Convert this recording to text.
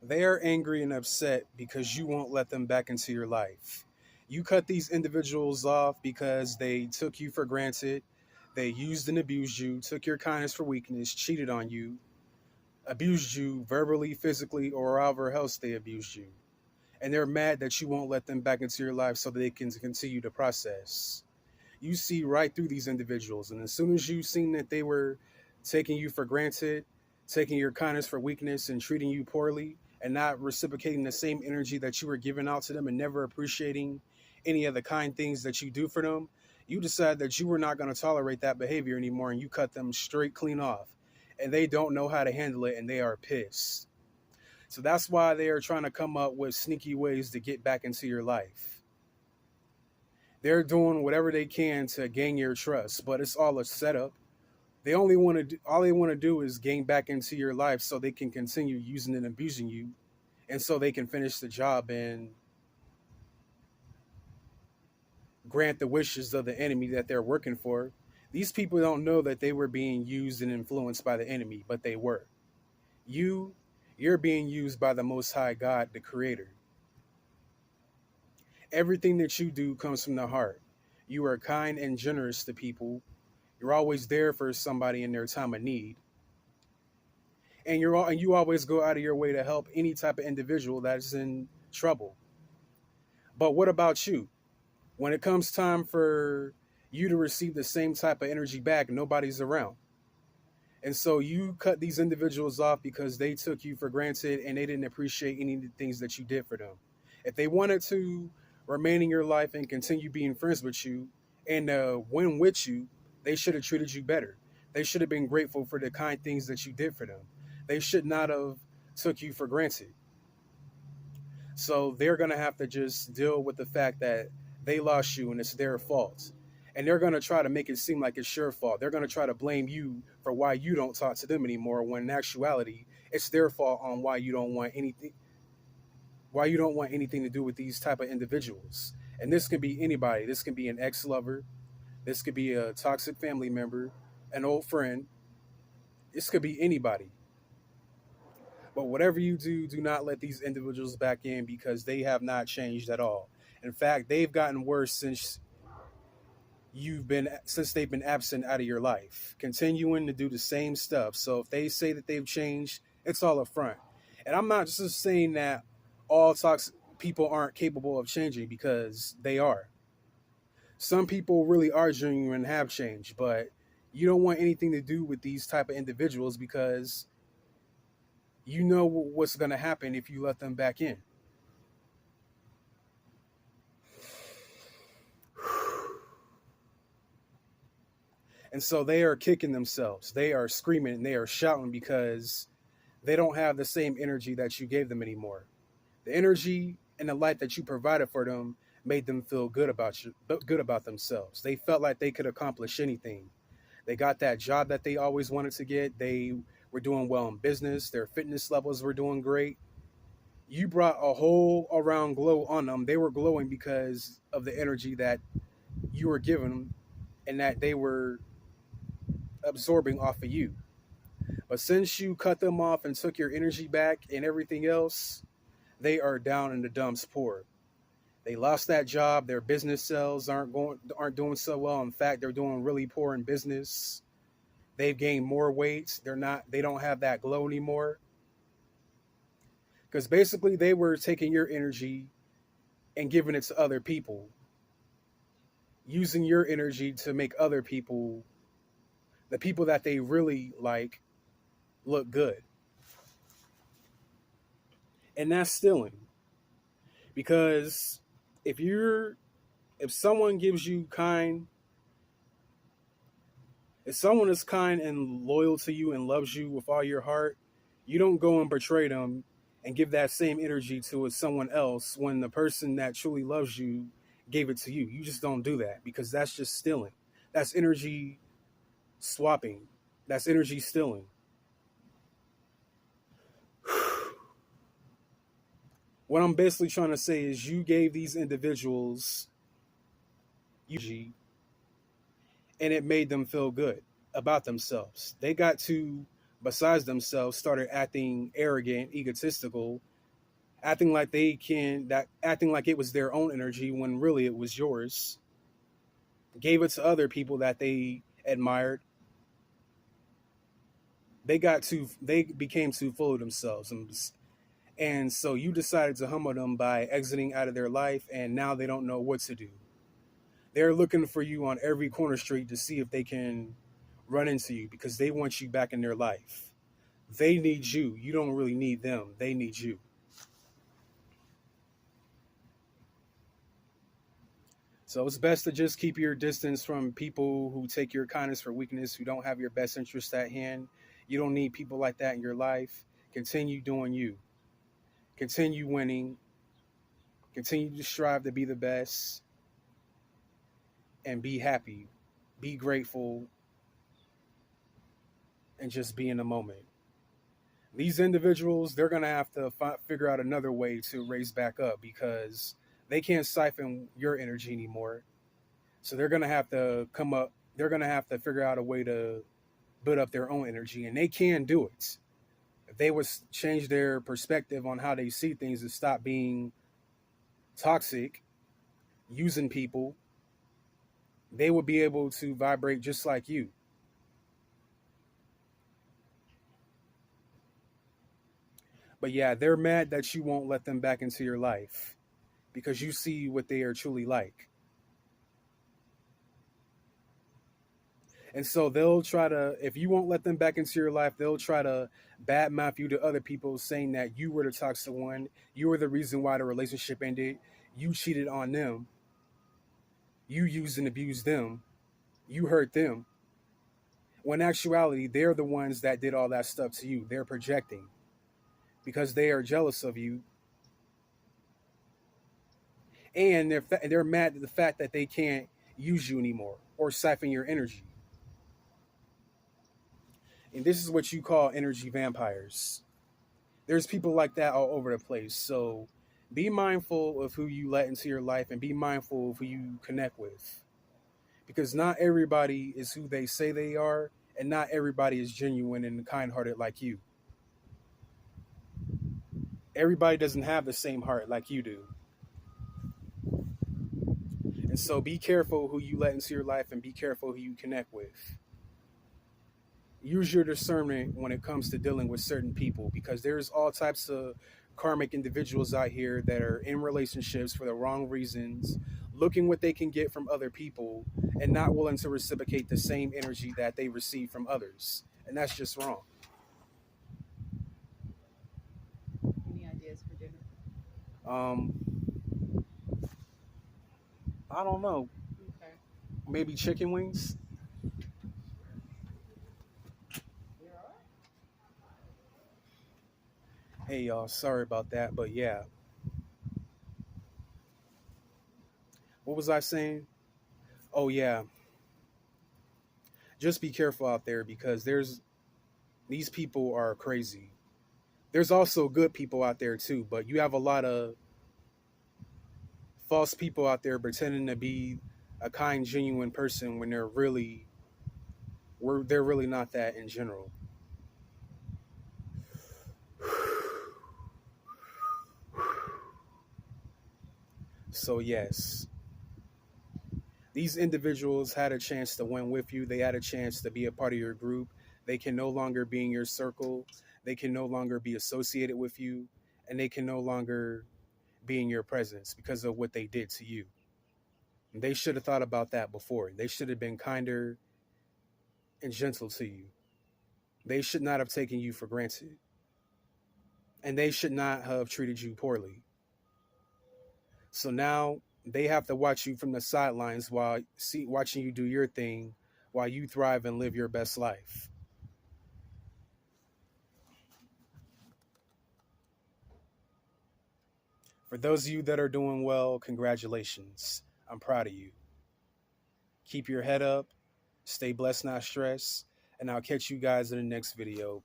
They are angry and upset because you won't let them back into your life. You cut these individuals off because they took you for granted. They used and abused you, took your kindness for weakness, cheated on you, abused you verbally, physically, or however else they abused you. And they're mad that you won't let them back into your life so that they can continue the process. You see right through these individuals. And as soon as you seen that they were taking you for granted, taking your kindness for weakness and treating you poorly and not reciprocating the same energy that you were giving out to them and never appreciating any of the kind things that you do for them, you decide that you were not going to tolerate that behavior anymore and you cut them straight clean off. And they don't know how to handle it and they are pissed. So that's why they are trying to come up with sneaky ways to get back into your life. They're doing whatever they can to gain your trust, but it's all a setup. They only want to do, all they want to do is gain back into your life so they can continue using and abusing you, and so they can finish the job and grant the wishes of the enemy that they're working for. These people don't know that they were being used and influenced by the enemy, but they were. You, you're being used by the Most High God, the Creator. Everything that you do comes from the heart. You are kind and generous to people. You're always there for somebody in their time of need. And you always go out of your way to help any type of individual that's in trouble. But what about you? When it comes time for you to receive the same type of energy back, nobody's around. And so you cut these individuals off because they took you for granted and they didn't appreciate any of the things that you did for them. If they wanted to remain in your life and continue being friends with you and win with you, they should have treated you better. They should have been grateful for the kind things that you did for them. They should not have took you for granted. So they're going to have to just deal with the fact that they lost you and it's their fault. And they're going to try to make it seem like it's your fault. They're going to try to blame you for why you don't talk to them anymore when in actuality it's their fault on why you don't want anything to do with these type of individuals. And this can be anybody. This can be an ex-lover, this could be a toxic family member, an old friend. This could be anybody. But whatever you do, do not let these individuals back in because they have not changed at all. In fact, they've gotten worse since they've been absent out of your life, continuing to do the same stuff. So if they say that they've changed, it's all a front. And I'm not just saying that all toxic people aren't capable of changing, because they are. Some people really are genuine and have changed, but you don't want anything to do with these type of individuals because you know what's going to happen if you let them back in. And so they are kicking themselves. They are screaming and they are shouting because they don't have the same energy that you gave them anymore. The energy and the light that you provided for them made them feel good about themselves. They felt like they could accomplish anything. They got that job that they always wanted to get. They were doing well in business. Their fitness levels were doing great. You brought a whole around glow on them. They were glowing because of the energy that you were giving them and that they were absorbing off of you. But since you cut them off and took your energy back and everything else, they are down in the dumps poor. They lost that job. Their business sales aren't doing so well. In fact, they're doing really poor in business. They've gained more weight. They don't have that glow anymore. Because basically they were taking your energy and giving it to other people, using your energy to make other people, the people that they really like, look good. And that's stealing. Because if someone gives you kind, if someone is kind and loyal to you and loves you with all your heart, you don't go and betray them and give that same energy to someone else when the person that truly loves you gave it to you. You just don't do that because that's just stealing. That's energy swapping. That's energy stealing. What I'm basically trying to say is you gave these individuals energy and it made them feel good about themselves. They got to besides themselves started acting arrogant, egotistical, acting like acting like it was their own energy when really it was yours. Gave it to other people that they admired. They became too full of themselves, and so you decided to humble them by exiting out of their life, and now they don't know what to do. They're looking for you on every corner street to see if they can run into you because they want you back in their life. They need you. You don't really need them. They need you. So it's best to just keep your distance from people who take your kindness for weakness, who don't have your best interest at hand. You don't need people like that in your life. Continue doing you. Continue winning. Continue to strive to be the best and be happy. Be grateful and just be in the moment. These individuals, they're going to have to figure out another way to raise back up because they can't siphon your energy anymore. So they're going to have to come up, they're going to have to figure out a way to build up their own energy, and they can do it. If they would change their perspective on how they see things and stop being toxic, using people, they would be able to vibrate just like you. But yeah, they're mad that you won't let them back into your life because you see what they are truly like. And so they'll try to, if you won't let them back into your life, they'll try to badmouth you to other people, saying that you were the toxic one. You were the reason why the relationship ended. You cheated on them. You used and abused them. You hurt them. When in actuality, they're the ones that did all that stuff to you. They're projecting because they are jealous of you. And they're mad at the fact that they can't use you anymore or siphon your energy. And this is what you call energy vampires. There's people like that all over the place. So be mindful of who you let into your life and be mindful of who you connect with. Because not everybody is who they say they are, and not everybody is genuine and kind hearted like you. Everybody doesn't have the same heart like you do. And so be careful who you let into your life and be careful who you connect with. Use your discernment when it comes to dealing with certain people because there's all types of karmic individuals out here that are in relationships for the wrong reasons, looking what they can get from other people and not willing to reciprocate the same energy that they receive from others. And that's just wrong. Any ideas for dinner? Um, I don't know. Okay. Maybe chicken wings? You're all right. Hey, y'all, sorry about that. But yeah, what was I saying? Oh, yeah, just be careful out there because these people are crazy. There's also good people out there too, but you have a lot of false people out there pretending to be a kind, genuine person when they're really not that in general. So yes, these individuals had a chance to win with you. They had a chance to be a part of your group. They can no longer be in your circle. They can no longer be associated with you, and they can no longer be in your presence because of what they did to you. And they should have thought about that before. They should have been kinder and gentle to you. They should not have taken you for granted. And they should not have treated you poorly. So now they have to watch you from the sidelines watching you do your thing while you thrive and live your best life. For those of you that are doing well, congratulations. I'm proud of you. Keep your head up, stay blessed, not stressed, and I'll catch you guys in the next video.